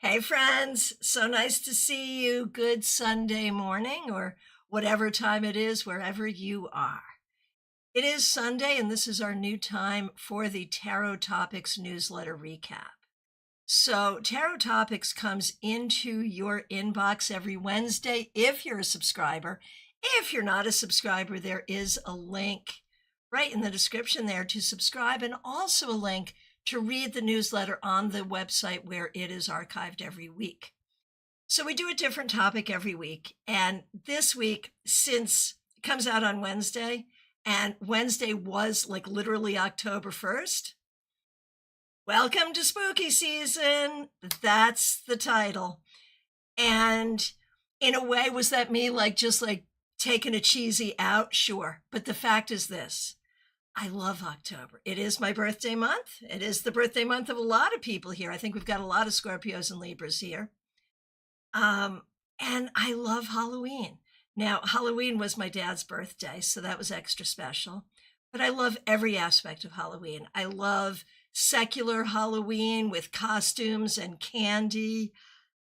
Hey, friends. So nice to see you. Good Sunday morning, or whatever time it is, wherever you are. It is Sunday, and this is our new time for the Tarot Topics newsletter recap. So, Tarot Topics comes into your inbox every Wednesday if you're a subscriber. If you're not a subscriber, there is a link right in the description there to subscribe, and also a link to read the newsletter on the website where it is archived every week. So we do a different topic every week. And this week, since it comes out on Wednesday, and Wednesday was like literally October 1st, welcome to spooky season. That's the title. And in a way, was that me just taking a cheesy out? Sure. But the fact is this. I love October. It is my birthday month. It is the birthday month of a lot of people here. I think we've got a lot of Scorpios and Libras here. And I love Halloween. Now, Halloween was my dad's birthday, so that was extra special. But I love every aspect of Halloween. I love secular Halloween with costumes and candy.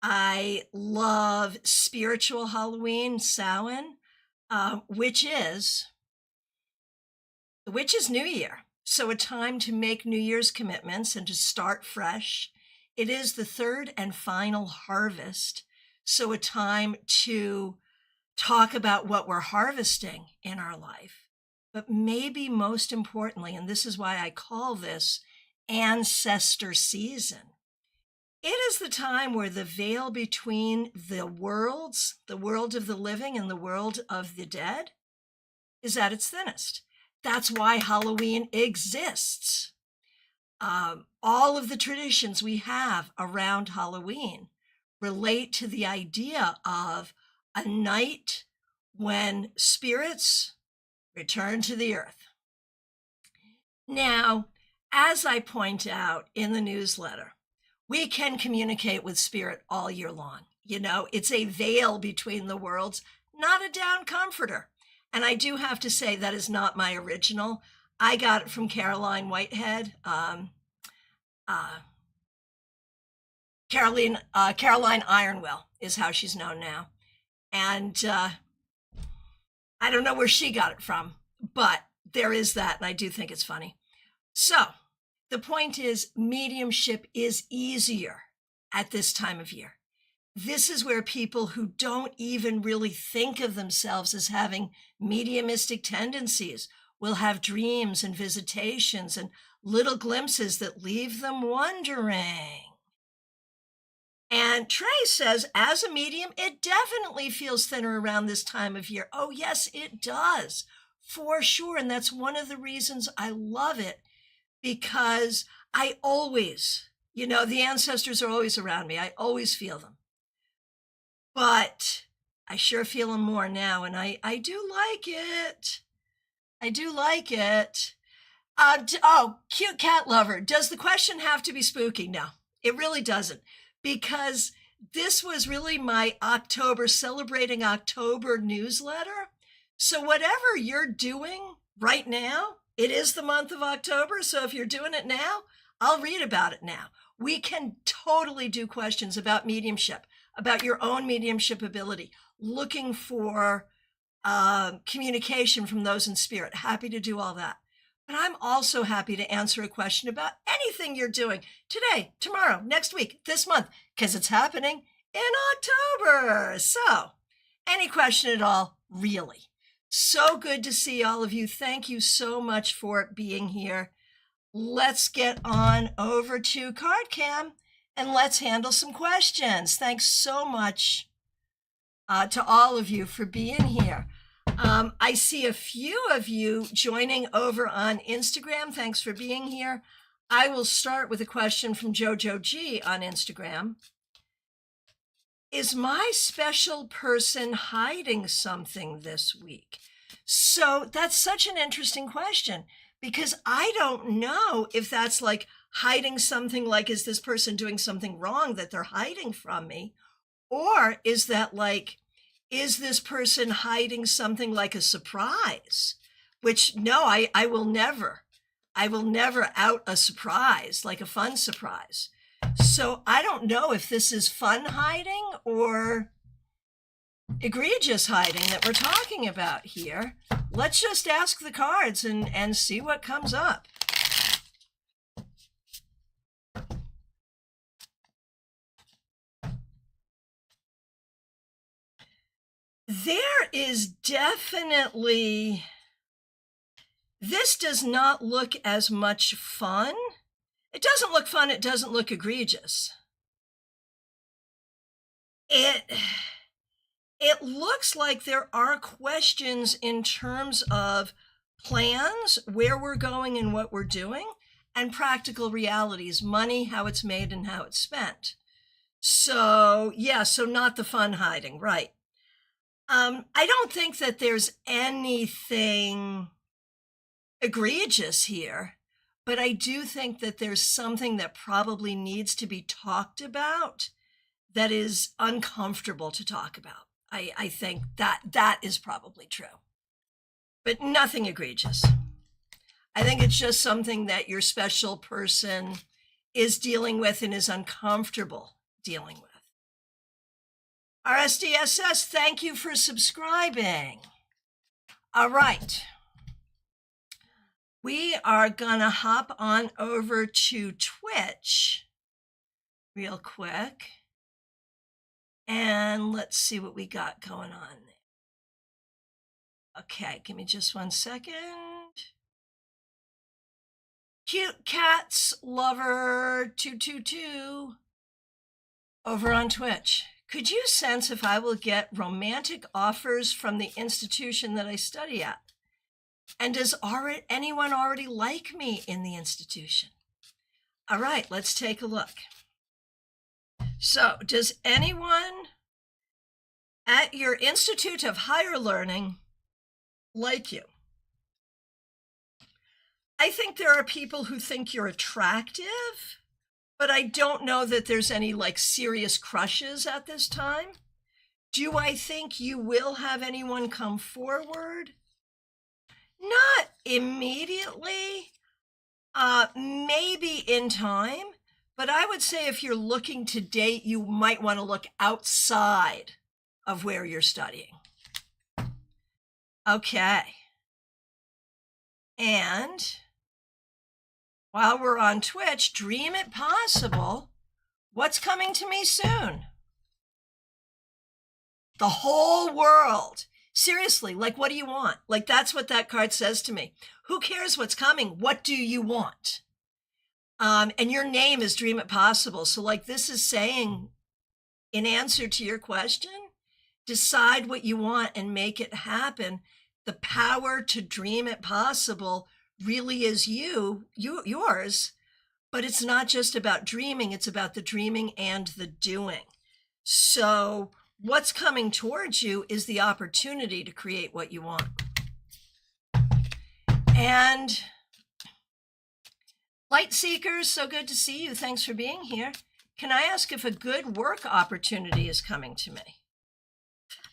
I love spiritual Halloween, Samhain, which is New Year. So a time to make New Year's commitments and to start fresh. It is the third and final harvest. So a time to talk about what we're harvesting in our life. But maybe most importantly, and this is why I call this Ancestor season, it is the time where the veil between the worlds, the world of the living and the world of the dead, is at its thinnest. That's why Halloween exists. All of the traditions we have around Halloween relate to the idea of a night when spirits return to the earth. Now, as I point out in the newsletter, we can communicate with spirit all year long. You know, it's a veil between the worlds, not a down comforter. And I do have to say that is not my original. I got it from Caroline Whitehead. Caroline Ironwell is how she's known now. And I don't know where she got it from, but there is that, and I do think it's funny. So the point is, mediumship is easier at this time of year. This is where people who don't even really think of themselves as having mediumistic tendencies will have dreams and visitations and little glimpses that leave them wondering. And Trey says, as a medium, it definitely feels thinner around this time of year. Oh, yes, it does, for sure. And that's one of the reasons I love it, because I always, the ancestors are always around me. I always feel them. But I sure feel them more now, and I do like it. I do like it. Cute cat lover. Does the question have to be spooky? No, it really doesn't, because this was really my October, celebrating October newsletter. So whatever you're doing right now, it is the month of October. So if you're doing it now, I'll read about it now. We can totally do questions about mediumship, about your own mediumship ability, looking for communication from those in spirit. Happy to do all that. But I'm also happy to answer a question about anything you're doing today, tomorrow, next week, this month, because it's happening in October. So any question at all, really. So good to see all of you. Thank you so much for being here. Let's get on over to CardCam and let's handle some questions. Thanks so much to all of you for being here. I see a few of you joining over on Instagram. Thanks for being here. I will start with a question from Jojo G on Instagram. Is my special person hiding something this week? So that's such an interesting question, because I don't know if that's like hiding something, like, is this person doing something wrong that they're hiding from me? Or is that like, is this person hiding something like a surprise? Which, no, I will never out a surprise, like a fun surprise. So I don't know if this is fun hiding or egregious hiding that we're talking about here. Let's just ask the cards and see what comes up. There is definitely, this does not look as much fun. It doesn't look fun. It doesn't look egregious. It looks like there are questions in terms of plans, where we're going and what we're doing, and practical realities, money, how it's made and how it's spent. So yeah, so not the fun hiding, right? I don't think that there's anything egregious here, but I do think that there's something that probably needs to be talked about that is uncomfortable to talk about. I think that is probably true, but nothing egregious. I think it's just something that your special person is dealing with and is uncomfortable dealing with. RSDSS, thank you for subscribing. All right. We are gonna hop on over to Twitch real quick. And let's see what we got going on there. Okay, give me just 1 second. Cute Cats Lover 222 over on Twitch. Could you sense if I will get romantic offers from the institution that I study at? And does anyone already like me in the institution? All right, let's take a look. So, does anyone at your Institute of Higher Learning like you? I think there are people who think you're attractive, but I don't know that there's any like serious crushes at this time. Do I think you will have anyone come forward? Not immediately, maybe in time. But I would say if you're looking to date, you might want to look outside of where you're studying. Okay. And while we're on Twitch, dream it possible. What's coming to me soon? The whole world. Seriously, like, what do you want? Like, that's what that card says to me. Who cares what's coming? What do you want? And your name is Dream It Possible. So like this is saying, in answer to your question, decide what you want and make it happen. The power to dream it possible really is yours, but it's not just about dreaming. It's about the dreaming and the doing. So what's coming towards you is the opportunity to create what you want. And Light Seekers, so good to see you. Thanks for being here. Can I ask if a good work opportunity is coming to me?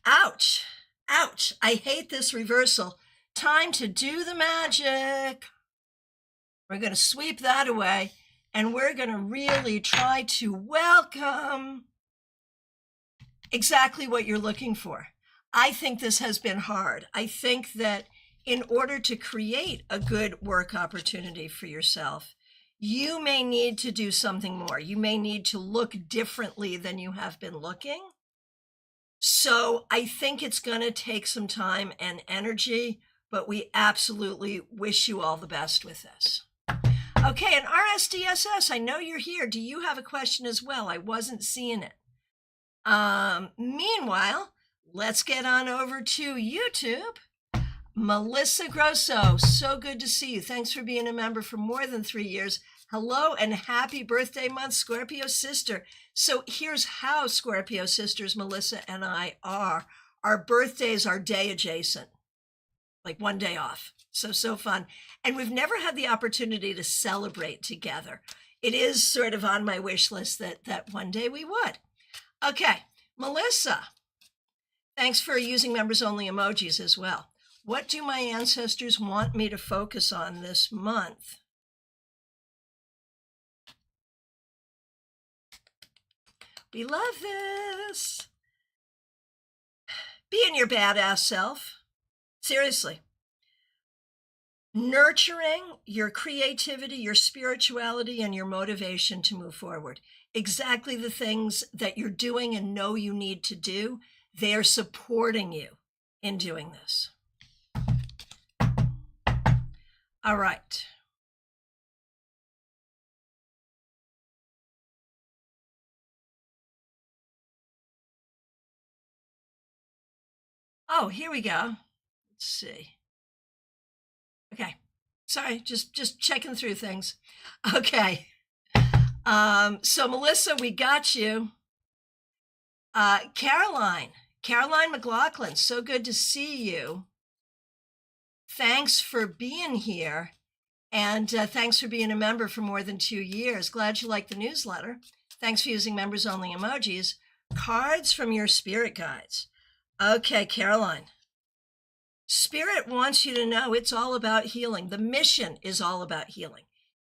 Ouch, ouch. I hate this reversal. Time to do the magic. We're going to sweep that away, and we're going to really try to welcome exactly what you're looking for. I think this has been hard. I think that in order to create a good work opportunity for yourself, you may need to do something more. You may need to look differently than you have been looking. So I think it's going to take some time and energy, but we absolutely wish you all the best with this. Okay, and RSDSS, I know you're here. Do you have a question as well? I wasn't seeing it. Meanwhile, let's get on over to YouTube. Melissa Grosso, so good to see you. Thanks for being a member for more than 3 years. Hello and happy birthday month, Scorpio sister. So here's how Scorpio sisters, Melissa and I are. Our birthdays are day adjacent, like one day off. So fun. And we've never had the opportunity to celebrate together. It is sort of on my wish list that one day we would. Okay, Melissa, thanks for using members only emojis as well. What do my ancestors want me to focus on this month? We love this. Being your badass self. Seriously. Nurturing your creativity, your spirituality, and your motivation to move forward. Exactly the things that you're doing and know you need to do, they are supporting you in doing this. All right. Oh, here we go. Let's see. Okay. Sorry, just checking through things. Okay. So Melissa, we got you. Caroline McLaughlin, so good to see you. Thanks for being here. And thanks for being a member for more than 2 years. Glad you like the newsletter. Thanks for using members only emojis. Cards from your spirit guides. Okay, Caroline. Spirit wants you to know it's all about healing. The mission is all about healing.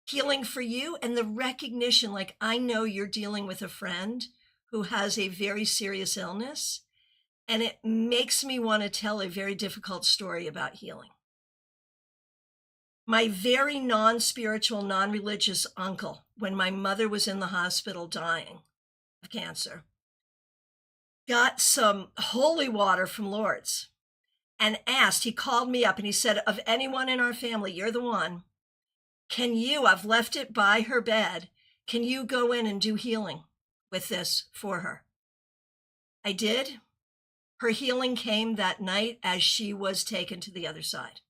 Healing for you and the recognition, like I know you're dealing with a friend who has a very serious illness, and it makes me want to tell a very difficult story about healing. My very non-spiritual, non-religious uncle, when my mother was in the hospital dying of cancer, got some holy water from Lourdes and asked, he called me up and he said, of anyone in our family, you're the one. Can you, I've left it by her bed, can you go in and do healing with this for her? I did. Her healing came that night as she was taken to the other side.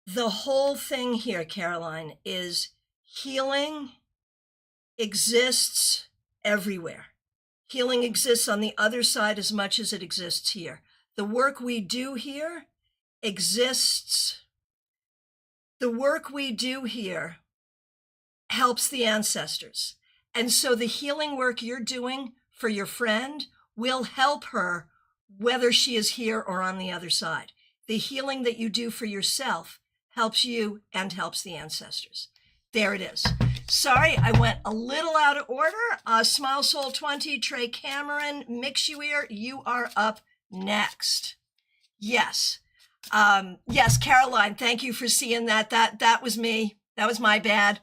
The whole thing here, Caroline, is healing exists everywhere. Healing exists on the other side as much as it exists here. The work we do here exists. The work we do here helps the ancestors. And so the healing work you're doing for your friend will help her whether she is here or on the other side. The healing that you do for yourself helps you and helps the ancestors. There it is. Sorry, I went a little out of order. Smile Soul 20, Trey Cameron, Mixueer, you are up next. Yes. Yes, Caroline, thank you for seeing that. That was me. That was my bad.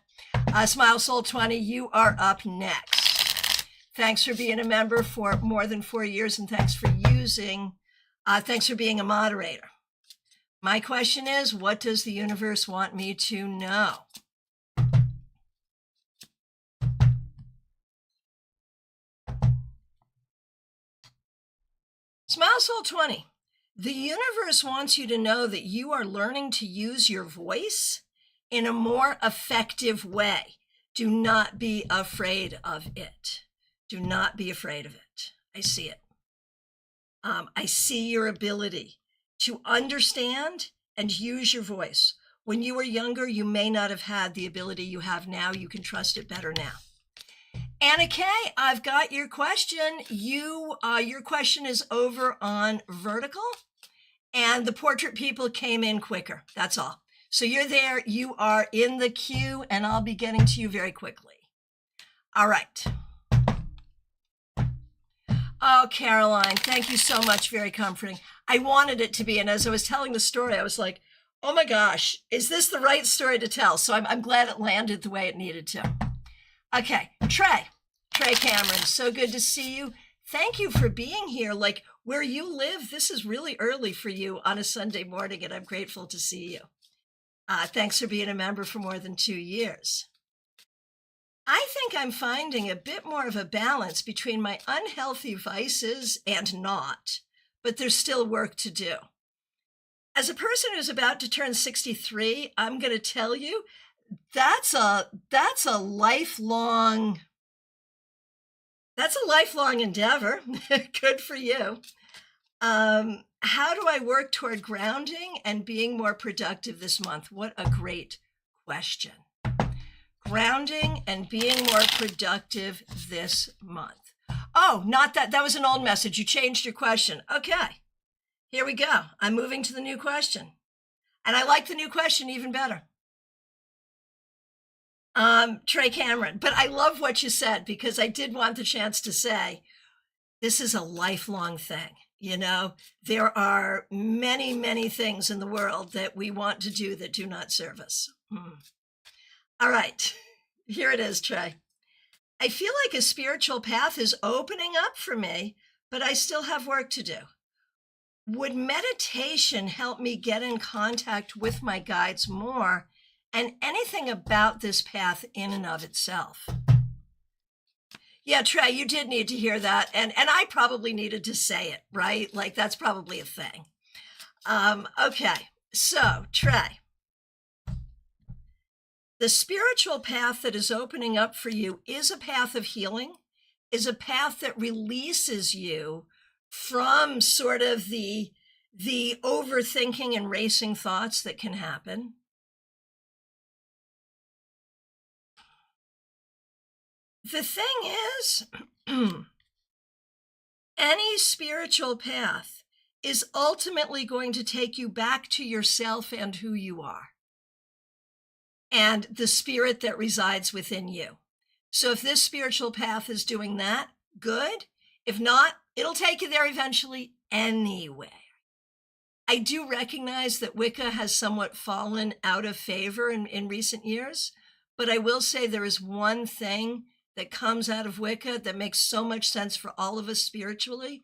Smile Soul 20, you are up next. Thanks for being a member for more than 4 years, and thanks for being a moderator. My question is, what does the universe want me to know? Smile Soul 20. The universe wants you to know that you are learning to use your voice in a more effective way. Do not be afraid of it. Do not be afraid of it. I see it. I see your ability to understand and use your voice. When you were younger, you may not have had the ability you have now. You can trust it better now. Anna Kay, I've got your question. Your question is over on vertical, and the portrait people came in quicker. That's all. So you're there. You are in the queue, and I'll be getting to you very quickly. All right. Oh, Caroline, thank you so much. Very comforting. I wanted it to be, and as I was telling the story, I was like, oh my gosh, is this the right story to tell? So I'm glad it landed the way it needed to. Okay, Trey Cameron, so good to see you. Thank you for being here. Like where you live, this is really early for you on a Sunday morning, and I'm grateful to see you. Thanks for being a member for more than 2 years. I think I'm finding a bit more of a balance between my unhealthy vices and not, but there's still work to do. As a person who's about to turn 63, I'm going to tell you, that's a lifelong endeavor. Good for you. How do I work toward grounding and being more productive this month? What a great question. Grounding and being more productive this month. Oh, not that. That was an old message. You changed your question. Okay, here we go. I'm moving to the new question. And I like the new question even better. Trey Cameron. But I love what you said, because I did want the chance to say this is a lifelong thing. You know, there are many, many things in the world that we want to do that do not serve us. All right, here it is, Trey. I feel like a spiritual path is opening up for me, but I still have work to do. Would meditation help me get in contact with my guides more, and anything about this path in and of itself? Yeah, Trey, you did need to hear that. And I probably needed to say it, right? Like, that's probably a thing. Okay, so Trey, the spiritual path that is opening up for you is a path of healing, is a path that releases you from sort of the overthinking and racing thoughts that can happen. The thing is, any spiritual path is ultimately going to take you back to yourself and who you are, and the spirit that resides within you. So if this spiritual path is doing that, good. If not, it'll take you there eventually anyway. I do recognize that Wicca has somewhat fallen out of favor in recent years, but I will say there is one thing that comes out of Wicca that makes so much sense for all of us spiritually,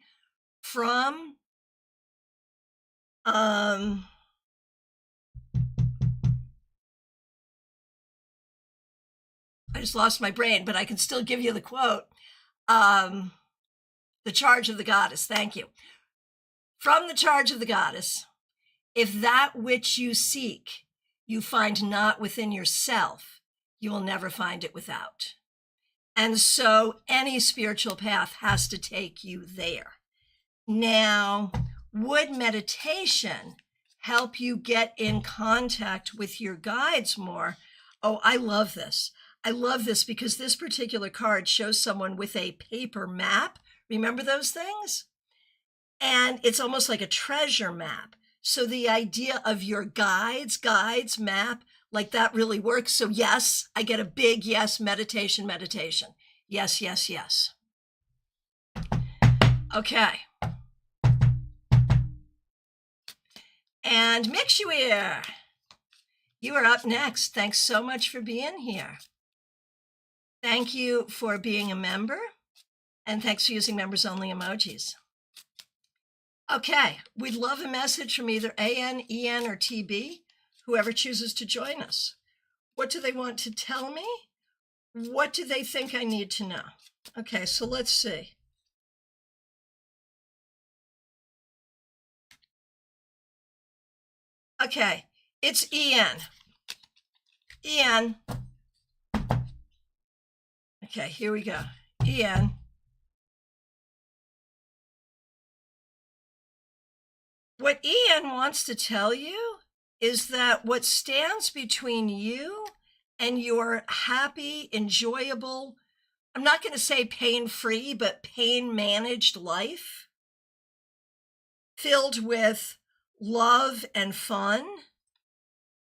from I just lost my brain, but I can still give you the quote. The Charge of the Goddess. Thank you. From the Charge of the Goddess: if that which you seek you find not within yourself, you will never find it without. And so any spiritual path has to take you there. Now, would meditation help you get in contact with your guides more? Oh, I love this. I love this because this particular card shows someone with a paper map. Remember those things? And it's almost like a treasure map. So the idea of your guides map, like that really works. So yes, I get a big yes, meditation. Yes, yes, yes. Okay. And Mixuir, you are up next. Thanks so much for being here. Thank you for being a member, and thanks for using members only emojis. Okay, we'd love a message from either AN, EN, or TB, whoever chooses to join us. What do they want to tell me? What do they think I need to know? Okay, so let's see. Okay, it's EN. EN. Okay, here we go. EN. What EN wants to tell you is that what stands between you and your happy, enjoyable, I'm not going to say pain-free, but pain-managed life, filled with love and fun,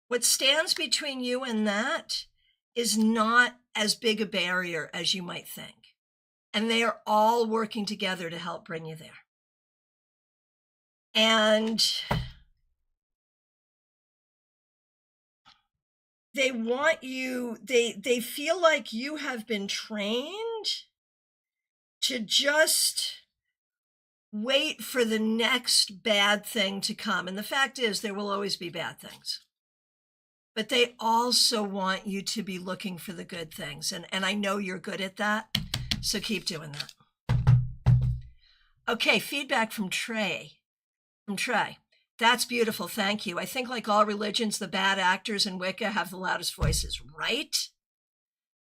what stands between you and that is not as big a barrier as you might think. And they are all working together to help bring you there. And they want you, they feel like you have been trained to just wait for the next bad thing to come. And the fact is, there will always be bad things. But they also want you to be looking for the good things. And I know you're good at that, so keep doing that. Okay, feedback from Trey. That's beautiful, thank you. I think like all religions, the bad actors in Wicca have the loudest voices, right?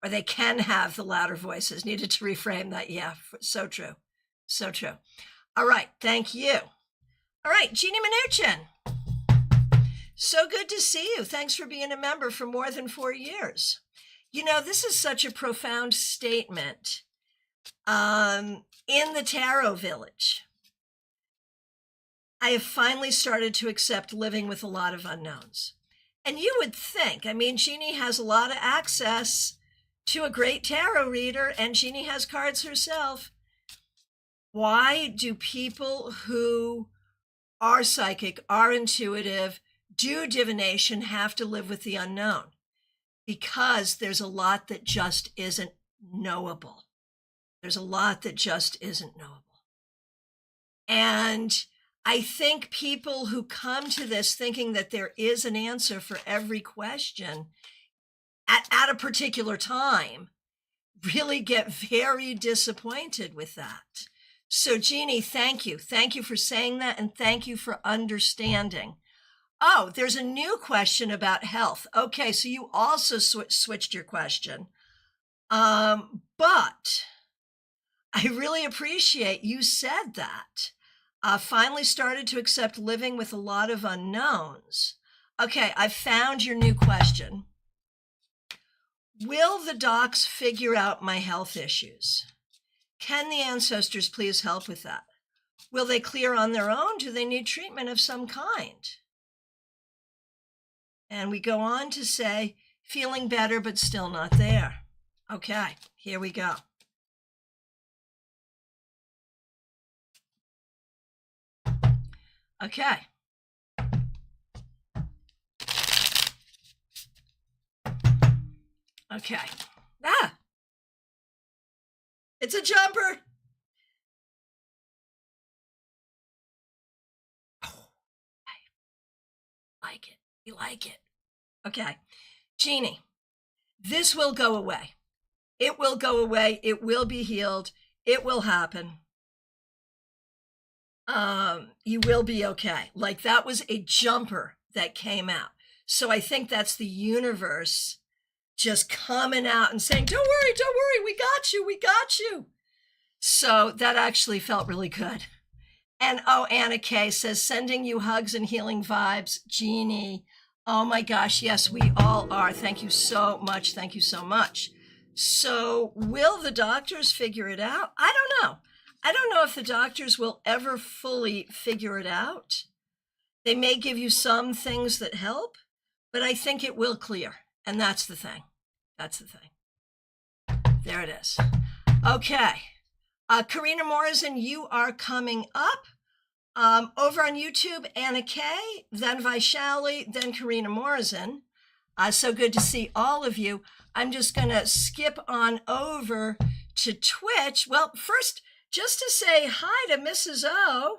Or they can have the louder voices. Needed to reframe that. Yeah, so true. So true. All right, thank you. All right, Jeannie Mnuchin. So good to see you. Thanks for being a member for more than 4 years. You know, this is such a profound statement. In the Tarot Village, I have finally started to accept living with a lot of unknowns. And you would think, I mean, Jeannie has a lot of access to a great tarot reader, and Jeannie has cards herself. Why do people who are psychic, are intuitive, do divination have to live with the unknown? Because there's a lot that just isn't knowable. There's a lot that just isn't knowable. And I think people who come to this thinking that there is an answer for every question at a particular time really get very disappointed with that. So Jeannie, thank you. Thank you for saying that, and thank you for understanding. Oh, there's a new question about health. Okay, so you also switched your question. But I really appreciate you said that. Finally started to accept living with a lot of unknowns. Okay, I found your new question. Will the docs figure out my health issues? Can the ancestors please help with that? Will they clear on their own? Do they need treatment of some kind? And we go on to say, feeling better, but still not there. Okay, here we go. Okay. Okay. It's a jumper. Oh, I like it. You like it. Okay. Jeannie, this will go away. It will go away. It will be healed. It will happen. You will be okay. Like, that was a jumper that came out. So I think that's the universe just coming out and saying, don't worry, we got you. So that actually felt really good. And Anna Kay says, sending you hugs and healing vibes, Jeannie. Oh my gosh, yes, we all are. Thank you so much. Thank you so much. So will the doctors figure it out? I don't know. I don't know if the doctors will ever fully figure it out. They may give you some things that help, but I think it will clear. And that's the thing. That's the thing. There it is. Okay. Karina Morrison, you are coming up. Over on YouTube, Anna Kay, then Vaishali, then Karina Morrison. So good to see all of you. I'm just going to skip on over to Twitch. Well, first, just to say hi to Mrs. O.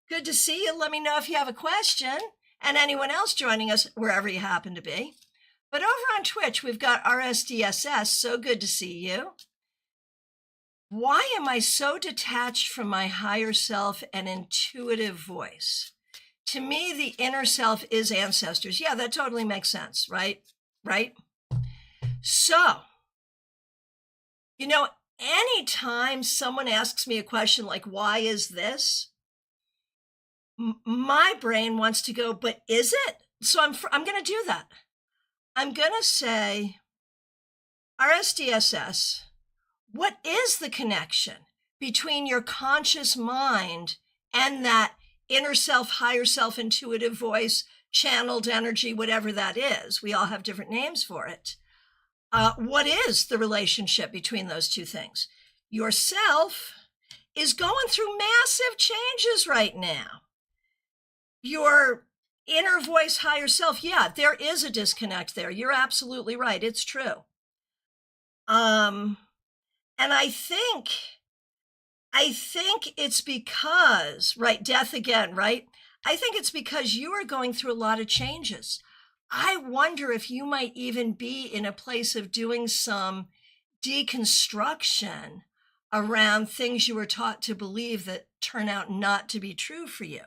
Good to see you. Let me know if you have a question, and anyone else joining us wherever you happen to be. But over on Twitch, we've got RSDSS. So good to see you. Why am I so detached from my higher self and intuitive voice? To me, the inner self is ancestors. Yeah, that totally makes sense, right? Right? So, you know, anytime someone asks me a question like, why is this? My brain wants to go, but is it? So I'm going to do that. I'm going to say, RSDSS, what is the connection between your conscious mind and that inner self, higher self, intuitive voice, channeled energy, whatever that is? We all have different names for it. What is the relationship between those two things? Yourself is going through massive changes right now. Your inner voice, higher self, yeah, there is a disconnect there. You're absolutely right. It's true. And I think it's because, right, death again, right? I think it's because you are going through a lot of changes. I wonder if you might even be in a place of doing some deconstruction around things you were taught to believe that turn out not to be true for you.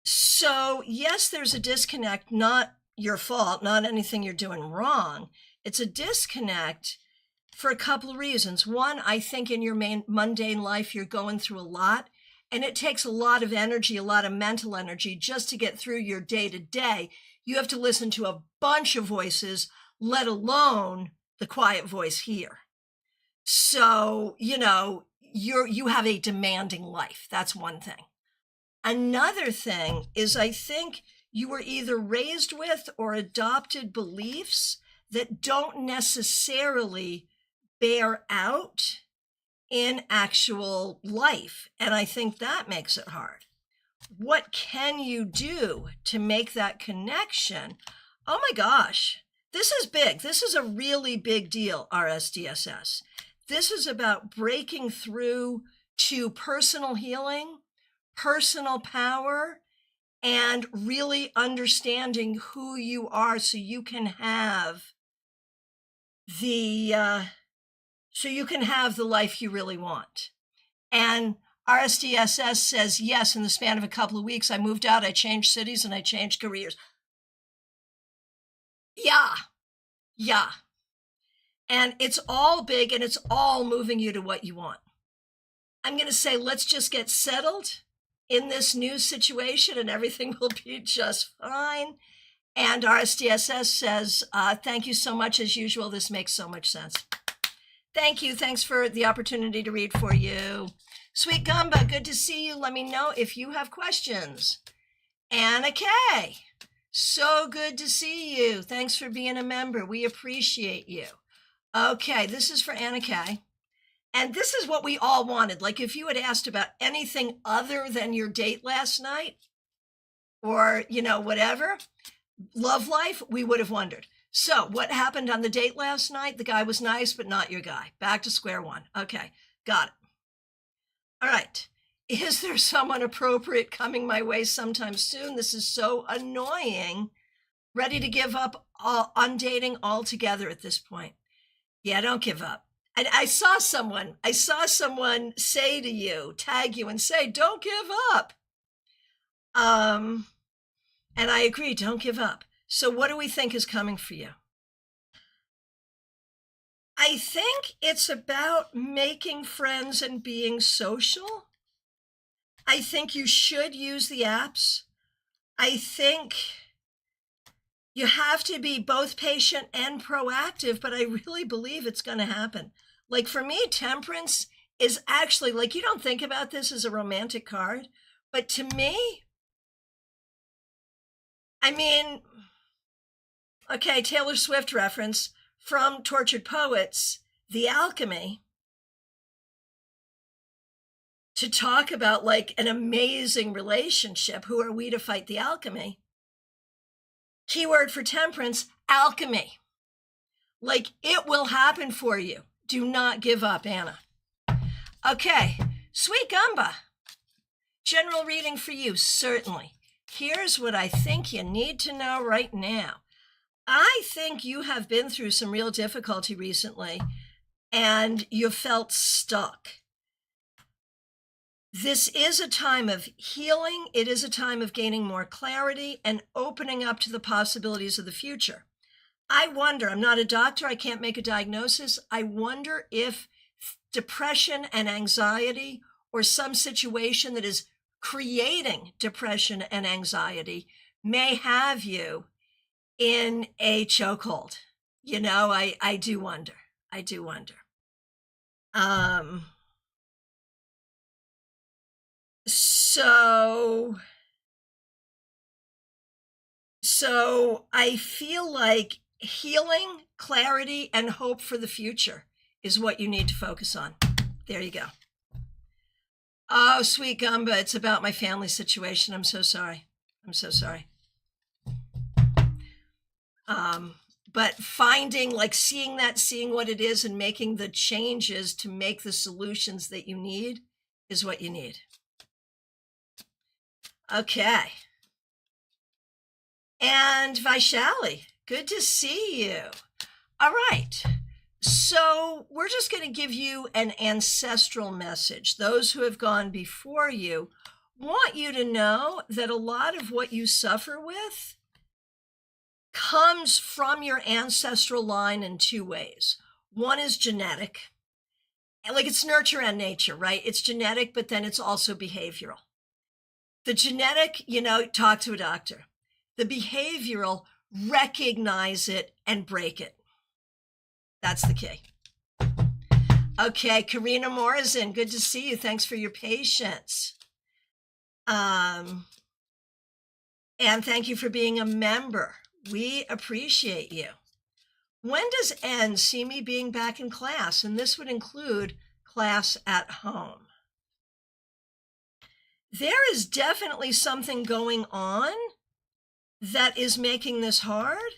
So yes, there's a disconnect, not your fault, not anything you're doing wrong. It's a disconnect for a couple of reasons. One, I think in your mundane life, you're going through a lot, and it takes a lot of energy, a lot of mental energy just to get through your day to day. You have to listen to a bunch of voices, let alone the quiet voice here. So, you know, you have a demanding life. That's one thing. Another thing is, I think you were either raised with or adopted beliefs that don't necessarily bear out in actual life. And I think that makes it hard. What can you do to make that connection? Oh my gosh, this is big. This is a really big deal, RSDSS. This is about breaking through to personal healing, personal power, and really understanding who you are so you can have the life you really want. And RSDSS says, yes, in the span of a couple of weeks, I moved out, I changed cities, and I changed careers. Yeah. And it's all big, and it's all moving you to what you want. I'm going to say, let's just get settled in this new situation, and everything will be just fine. And RSDSS says, thank you so much. As usual, this makes so much sense. Thank you. Thanks for the opportunity to read for you. Sweet Gumba, good to see you. Let me know if you have questions. Anna K, so good to see you. Thanks for being a member. We appreciate you. Okay, this is for Anna K. And this is what we all wanted. Like if you had asked about anything other than your date last night or, whatever, love life, we would have wondered. So what happened on the date last night? The guy was nice, but not your guy. Back to square one. Okay, got it. All right. Is there someone appropriate coming my way sometime soon? This is so annoying. Ready to give up on dating altogether at this point. Yeah, don't give up. And I saw someone say to you, tag you and say, don't give up. And I agree, don't give up. So what do we think is coming for you? I think it's about making friends and being social. I think you should use the apps. I think you have to be both patient and proactive, but I really believe it's going to happen. Like for me, temperance is actually, like, you don't think about this as a romantic card, but to me, I mean, okay, Taylor Swift reference from Tortured Poets, The Alchemy, to talk about like an amazing relationship. Who are we to fight the alchemy? Keyword for temperance, alchemy. Like it will happen for you. Do not give up, Anna. Okay, Sweet Gumba. General reading for you, certainly. Here's what I think you need to know right now. I think you have been through some real difficulty recently and you felt stuck. This is a time of healing. It is a time of gaining more clarity and opening up to the possibilities of the future. I wonder, I'm not a doctor, I can't make a diagnosis. I wonder if depression and anxiety or some situation that is creating depression and anxiety may have you in a chokehold. I do wonder. So I feel like healing, clarity, and hope for the future is what you need to focus on. There you go. Oh, Sweet Gumba, it's about my family situation. I'm so sorry. But finding, like seeing what it is and making the changes to make the solutions that you need is what you need. Okay. And Vaishali, good to see you. All right. So we're just going to give you an ancestral message. Those who have gone before you want you to know that a lot of what you suffer with comes from your ancestral line in two ways. One is genetic, like it's nurture and nature, right? It's genetic, but then it's also behavioral. The genetic, talk to a doctor. The behavioral, recognize it and break it. That's the key. Okay, Karina Morrison, good to see you. Thanks for your patience. And thank you for being a member. We appreciate you. When does N see me being back in class? And this would include class at home. There is definitely something going on that is making this hard,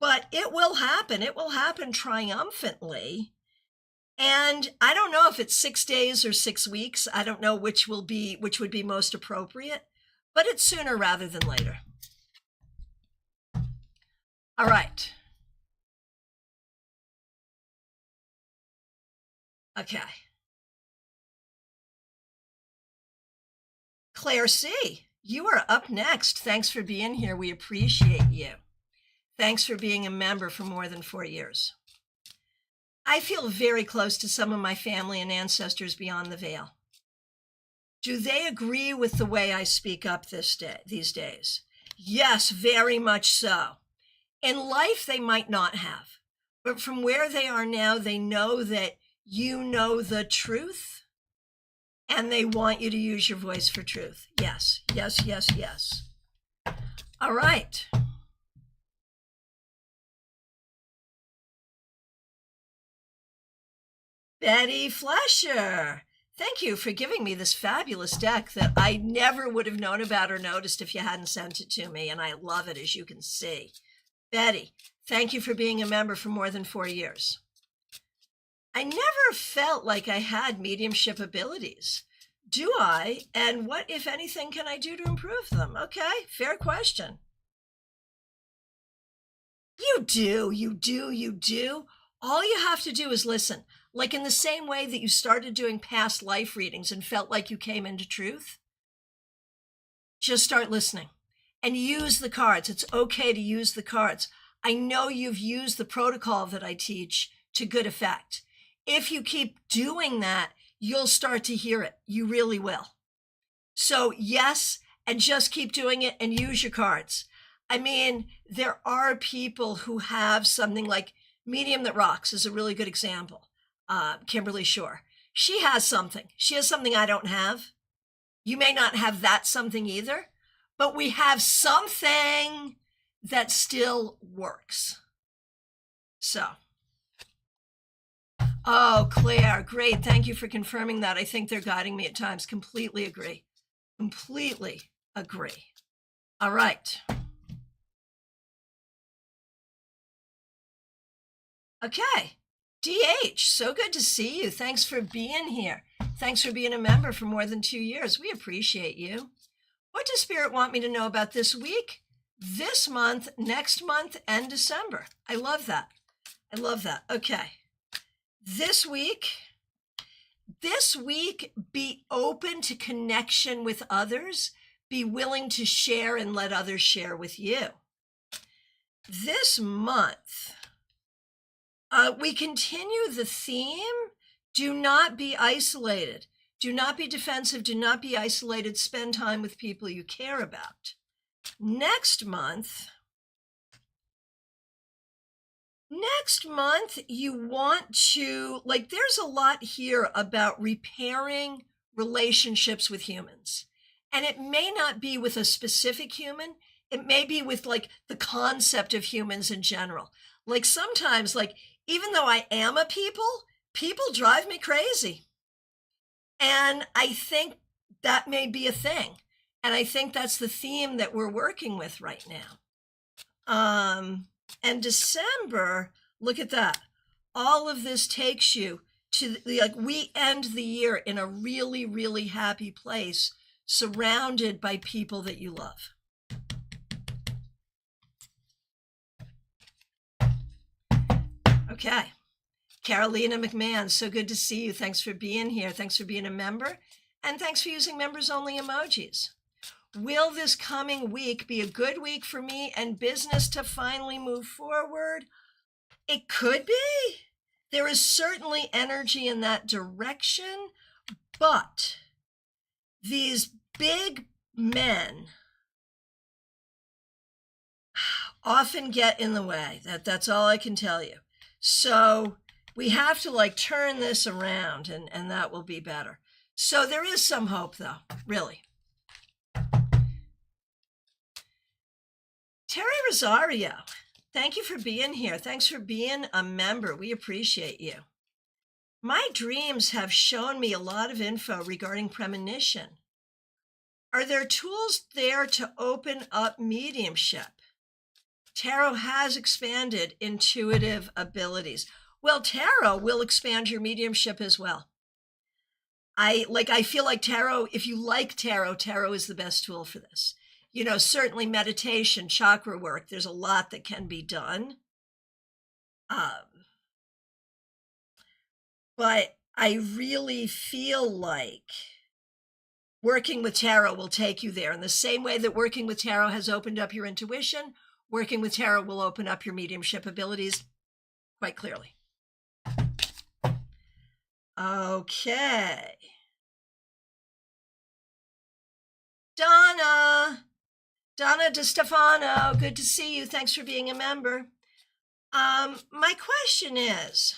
but it will happen. It will happen triumphantly. And I don't know if it's 6 days or 6 weeks. I don't know which would be most appropriate, but it's sooner rather than later. All right. Okay. Claire C., you are up next. Thanks for being here. We appreciate you. Thanks for being a member for more than 4 years. I feel very close to some of my family and ancestors beyond the veil. Do they agree with the way I speak up these days? Yes, very much so. In life, they might not have, but from where they are now, they know that you know the truth, and they want you to use your voice for truth. Yes, yes, yes, yes. All right. Betty Flesher, thank you for giving me this fabulous deck that I never would have known about or noticed if you hadn't sent it to me, and I love it, as you can see. Betty, thank you for being a member for more than 4 years. I never felt like I had mediumship abilities. Do I? And what, if anything, can I do to improve them? Okay, fair question. You do, you do, you do. All you have to do is listen. Like in the same way that you started doing past life readings and felt like you came into truth, just start listening and use the cards. It's okay to use the cards. I know you've used the protocol that I teach to good effect. If you keep doing that, you'll start to hear it. You really will. So yes, and just keep doing it and use your cards. I mean, there are people who have something like Medium That Rocks is a really good example. Kimberly Shore. She has something. She has something I don't have. You may not have that something either, but we have something that still works. So. Oh, Claire, great. Thank you for confirming that. I think they're guiding me at times. Completely agree. Completely agree. All right. Okay. DH, so good to see you. Thanks for being here. Thanks for being a member for more than 2 years. We appreciate you. What does Spirit want me to know about this week, this month, next month, and December? I love that. I love that. Okay. This week, be open to connection with others. Be willing to share and let others share with you. This month, we continue the theme, do not be isolated. Do not be defensive. Do not be isolated. Spend time with people you care about. Next month, you want to, there's a lot here about repairing relationships with humans. And it may not be with a specific human. It may be with the concept of humans in general. Sometimes, even though I am a people drive me crazy. And I think that may be a thing. And I think that's the theme that we're working with right now. And December, look at that. All of this takes you to we end the year in a really, really happy place, surrounded by people that you love. Okay. Carolina McMahon, so good to see you. Thanks for being here. Thanks for being a member. And thanks for using members-only emojis. Will this coming week be a good week for me and business to finally move forward? It could be. There is certainly energy in that direction, but these big men often get in the way. That's all I can tell you. So we have to turn this around and that will be better. So there is some hope though, really. Terry Rosario, thank you for being here. Thanks for being a member. We appreciate you. My dreams have shown me a lot of info regarding premonition. Are there tools there to open up mediumship? Tarot has expanded intuitive abilities. Well, tarot will expand your mediumship as well. I feel like tarot, if you like tarot, tarot is the best tool for this. You know, certainly meditation, chakra work, there's a lot that can be done. But I really feel like working with tarot will take you there. In the same way that working with tarot has opened up your intuition, working with tarot will open up your mediumship abilities quite clearly. Okay. Donna DeStefano, good to see you. Thanks for being a member. My question is,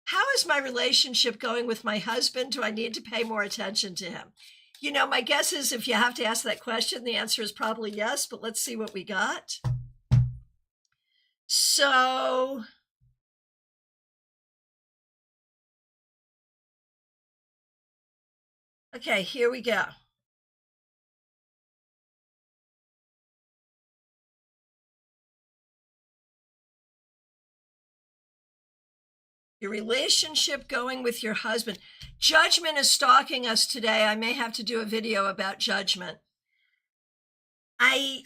how is my relationship going with my husband? Do I need to pay more attention to him? You know, my guess is if you have to ask that question, the answer is probably yes, but let's see what we got. So, okay, here we go. Your relationship going with your husband. Judgment is stalking us today. I may have to do a video about judgment. I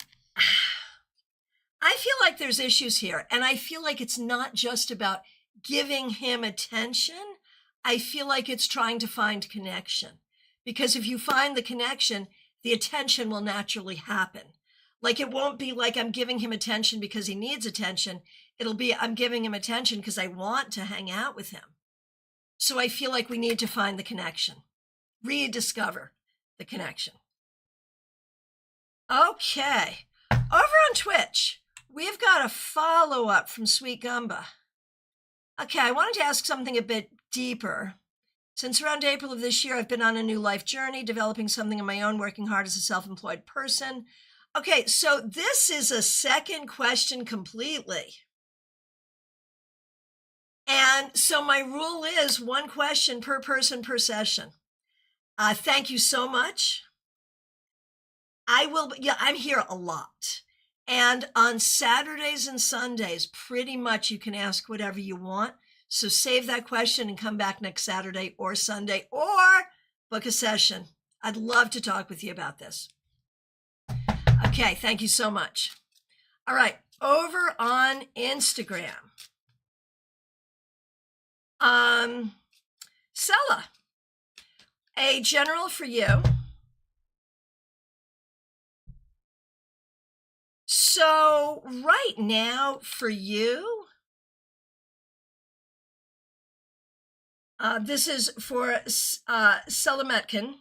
feel like there's issues here, and I feel like it's not just about giving him attention. I feel like it's trying to find connection, because if you find the connection, the attention will naturally happen. Like, it won't be like I'm giving him attention because he needs attention. It'll be I'm giving him attention because I want to hang out with him. So I feel like we need to find the connection, rediscover the connection. Okay, over on Twitch, we've got a follow-up from Sweet Gumba. Okay, I wanted to ask something a bit deeper. Since around April of this year, I've been on a new life journey, developing something of my own, working hard as a self-employed person. Okay, so this is a second question completely. And so my rule is one question per person per session. Thank you so much. I'm here a lot. And on Saturdays and Sundays, pretty much you can ask whatever you want. So save that question and come back next Saturday or Sunday or book a session. I'd love to talk with you about this. Okay, thank you so much. All right, over on Instagram. Sella, a general for you. So right now for you, this is for Sella Metkin.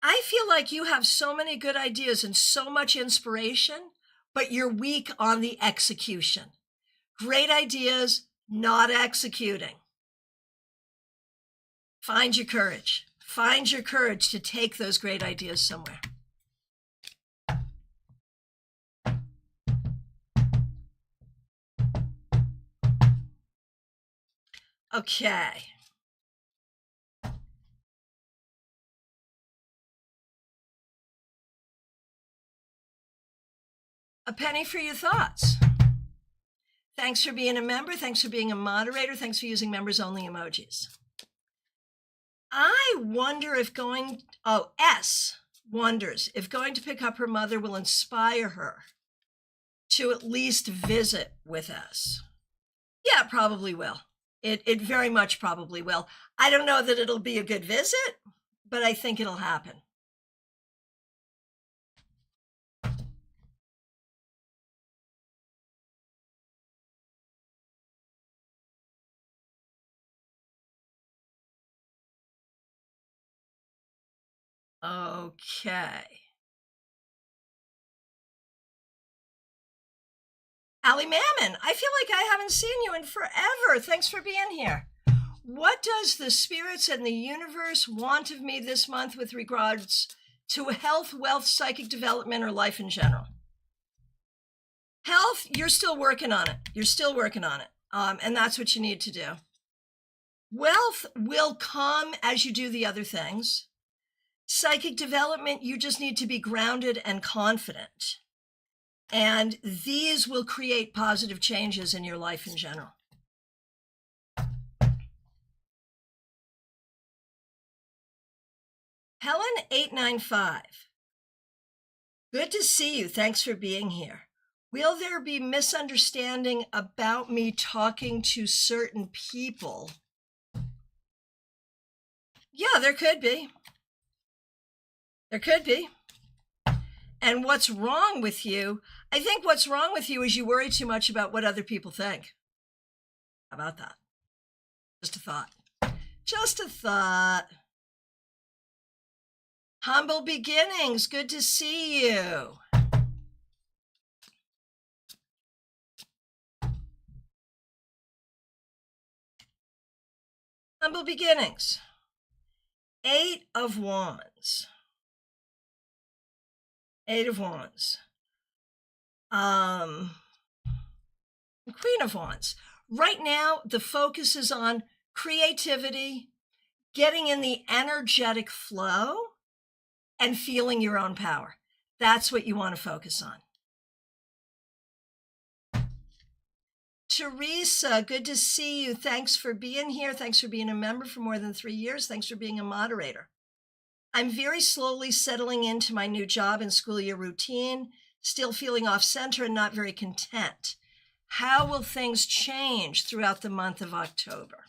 I feel like you have so many good ideas and so much inspiration, but you're weak on the execution. Great ideas, not executing. Find your courage. Find your courage to take those great ideas somewhere. Okay. A penny for your thoughts. Thanks for being a member. Thanks for being a moderator. Thanks for using members only emojis. I wonder if S wonders if going to pick up her mother will inspire her to at least visit with us. Yeah, it probably will. It very much probably will. I don't know that it'll be a good visit, but I think it'll happen. Okay. Allie Mammon, I feel like I haven't seen you in forever. Thanks for being here. What does the spirits and the universe want of me this month with regards to health, wealth, psychic development, or life in general? Health, you're still working on it. You're still working on it. And that's what you need to do. Wealth will come as you do the other things. Psychic development, you just need to be grounded and confident. And these will create positive changes in your life in general. Helen 895. Good to see you. Thanks for being here. Will there be misunderstanding about me talking to certain people? Yeah, there could be. There could be. And what's wrong with you? I think what's wrong with you is you worry too much about what other people think. How about that? Just a thought. Just a thought. Humble beginnings. Good to see you. Humble beginnings. 8 of Wands. 8 of Wands. Queen of Wands. Right now, the focus is on creativity, getting in the energetic flow, and feeling your own power. That's what you want to focus on. Teresa, good to see you. Thanks for being here. Thanks for being a member for more than 3 years. Thanks for being a moderator. I'm very slowly settling into my new job and school year routine, still feeling off center and not very content. How will things change throughout the month of October?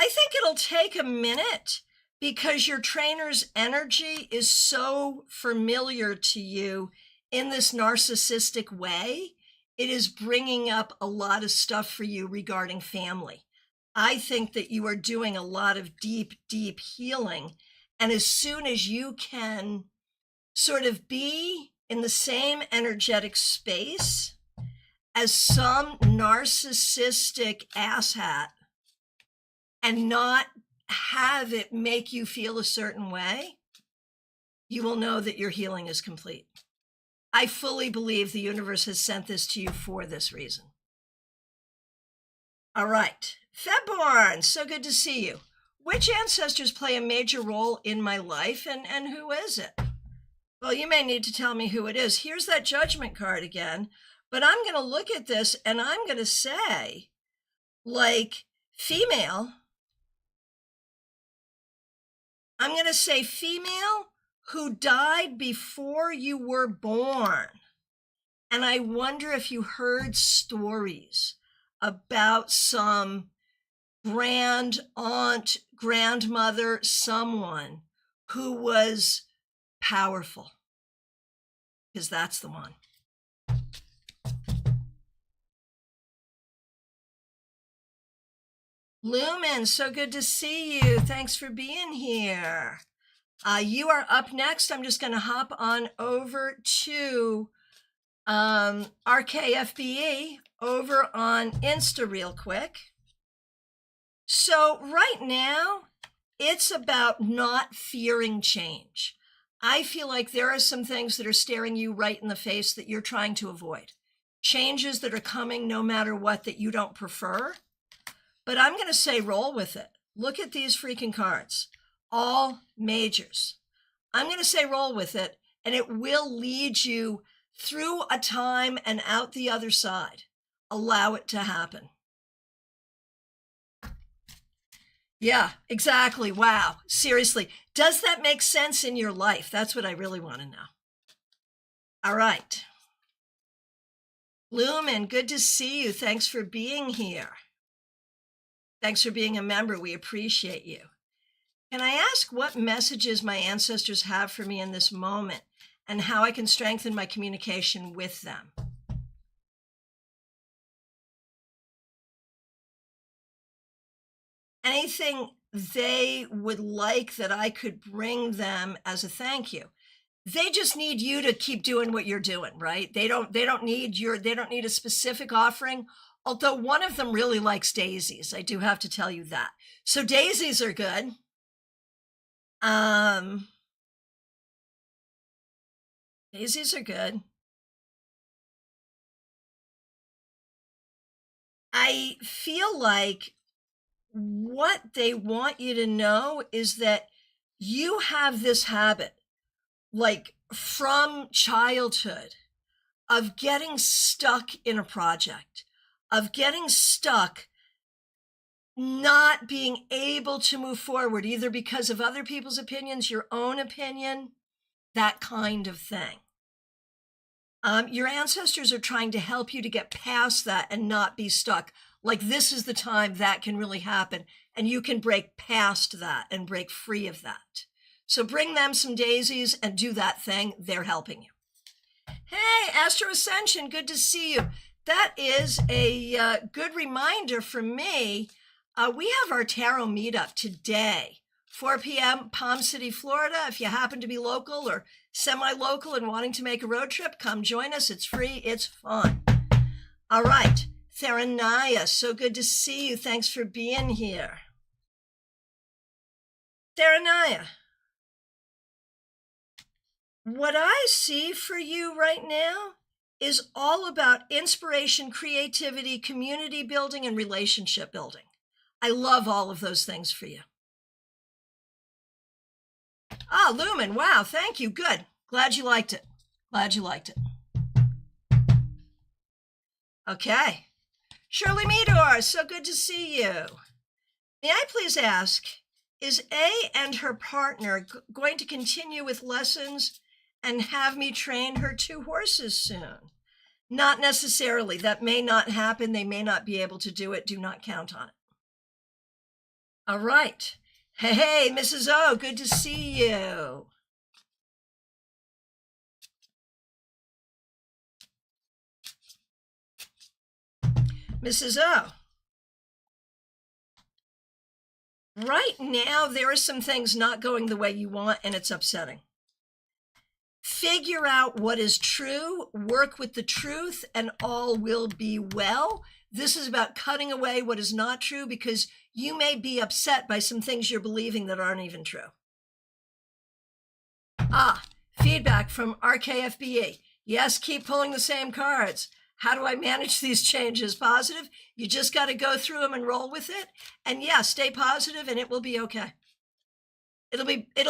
I think it'll take a minute because your trainer's energy is so familiar to you in this narcissistic way. It is bringing up a lot of stuff for you regarding family. I think that you are doing a lot of deep, deep healing. And as soon as you can sort of be in the same energetic space as some narcissistic asshat and not have it make you feel a certain way, you will know that your healing is complete. I fully believe the universe has sent this to you for this reason. All right. Febborn, so good to see you. Which ancestors play a major role in my life, and who is it? Well, you may need to tell me who it is. Here's that judgment card again, but I'm going to look at this and I'm going to say, like, female. I'm going to say female who died before you were born. And I wonder if you heard stories about some grand aunt, grandmother, someone who was powerful, because that's the one. Lumen, so good to see you. Thanks for being here. You are up next. I'm just going to hop on over to RKFBE over on Insta real quick. So right now, it's about not fearing change. I feel like there are some things that are staring you right in the face that you're trying to avoid. Changes that are coming no matter what that you don't prefer. But I'm going to say roll with it. Look at these freaking cards. All majors. I'm going to say roll with it, and it will lead you through a time and out the other side. Allow it to happen. Yeah, exactly. Wow. Seriously. Does that make sense in your life? That's what I really want to know. All right. Lumen, good to see you. Thanks for being here. Thanks for being a member. We appreciate you. Can I ask what messages my ancestors have for me in this moment and how I can strengthen my communication with them? Anything they would like that I could bring them as a thank you. They just need you to keep doing what you're doing, right? They don't need a specific offering. Although one of them really likes daisies. I do have to tell you that. So daisies are good. Daisies are good. I feel like what they want you to know is that you have this habit, like from childhood, of getting stuck in a project, of getting stuck, not being able to move forward, either because of other people's opinions, your own opinion, that kind of thing. Your ancestors are trying to help you to get past that and not be stuck. Like, this is the time that can really happen, and you can break past that and break free of that. So bring them some daisies and do that thing. They're helping you. Hey, Astro Ascension, good to see you. That is a good reminder for me. We have our tarot meetup today, 4 p.m., Palm City, Florida. If you happen to be local or semi-local and wanting to make a road trip, come join us. It's free. It's fun. All right. Theranaya, so good to see you. Thanks for being here. Theranaya, what I see for you right now is all about inspiration, creativity, community building, and relationship building. I love all of those things for you. Ah, Lumen, wow, thank you, good. Glad you liked it. Glad you liked it. Okay. Shirley Meador, so good to see you. May I please ask, is A and her partner going to continue with lessons and have me train her 2 horses soon? Not necessarily. That may not happen. They may not be able to do it. Do not count on it. All right. Hey, Mrs. O, good to see you. Mrs. O. Right now, there are some things not going the way you want, and it's upsetting. Figure out what is true, work with the truth, and all will be well. This is about cutting away what is not true, because you may be upset by some things you're believing that aren't even true. Ah, feedback from RKFBE. Yes, keep pulling the same cards. How do I manage these changes? Positive. You just got to go through them and roll with it. And yeah, stay positive and it will be okay. It'll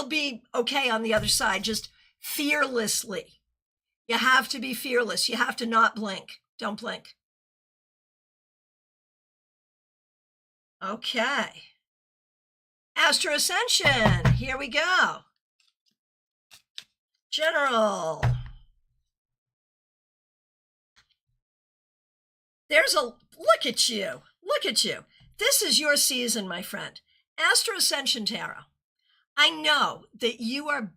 be okay on the other side, just fearlessly. You have to be fearless. You have to not blink. Don't blink. Okay. Astro Ascension, here we go. General. There's a, look at you. Look at you. This is your season, my friend. Astro Ascension Tarot. I know that you are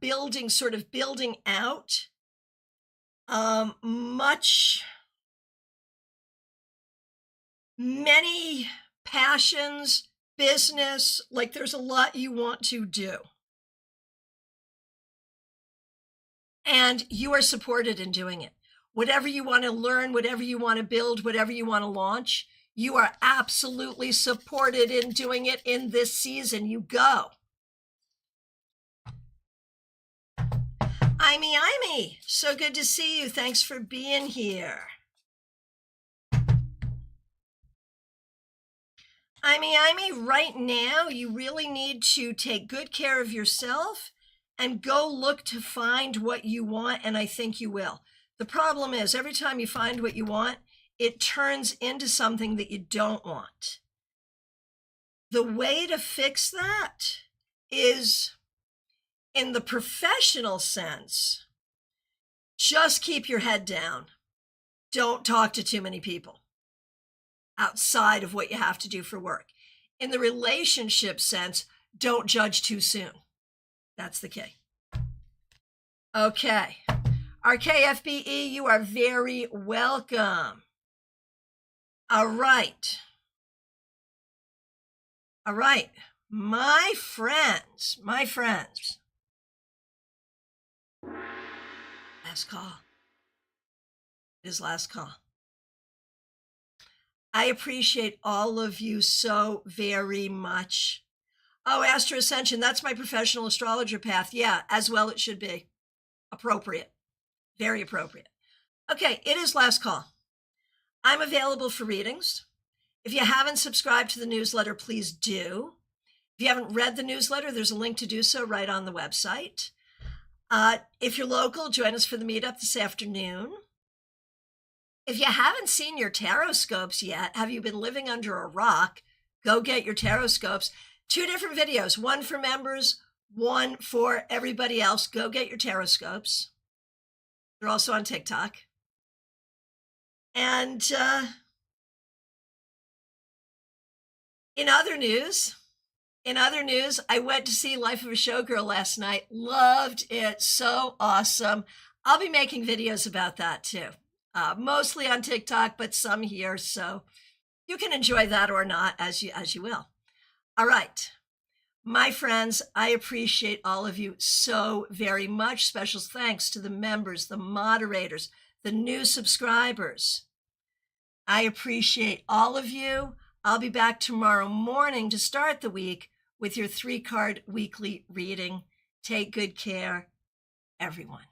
sort of building out many passions, business, like there's a lot you want to do. And you are supported in doing it. Whatever you want to learn, whatever you want to build, whatever you want to launch, you are absolutely supported in doing it in this season. You go. Imy, so good to see you. Thanks for being here. Imy, right now, you really need to take good care of yourself and go look to find what you want, and I think you will. The problem is, every time you find what you want, it turns into something that you don't want. The way to fix that is, in the professional sense, just keep your head down. Don't talk to too many people outside of what you have to do for work. In the relationship sense, don't judge too soon. That's the key. Okay. RKFBE, you are very welcome. All right. All right. My friends. Last call. It is last call. I appreciate all of you so very much. Oh, Astro Ascension, that's my professional astrologer path. Yeah, as well it should be. Appropriate. Very appropriate. Okay, it is last call. I'm available for readings. If you haven't subscribed to the newsletter, please do. If you haven't read the newsletter, there's a link to do so right on the website. If you're local, join us for the meetup this afternoon. If you haven't seen your tarot scopes yet, have you been living under a rock? Go get your tarot scopes. 2 different videos, one for members, one for everybody else. Go get your tarot scopes. They're also on TikTok. And in other news, I went to see Life of a Showgirl last night. Loved it. So awesome. I'll be making videos about that too. Mostly on TikTok, but some here. So you can enjoy that or not as you will. All right. My friends, I appreciate all of you so very much. Special thanks to the members, the moderators, the new subscribers. I appreciate all of you. I'll be back tomorrow morning to start the week with your 3-card weekly reading. Take good care, everyone.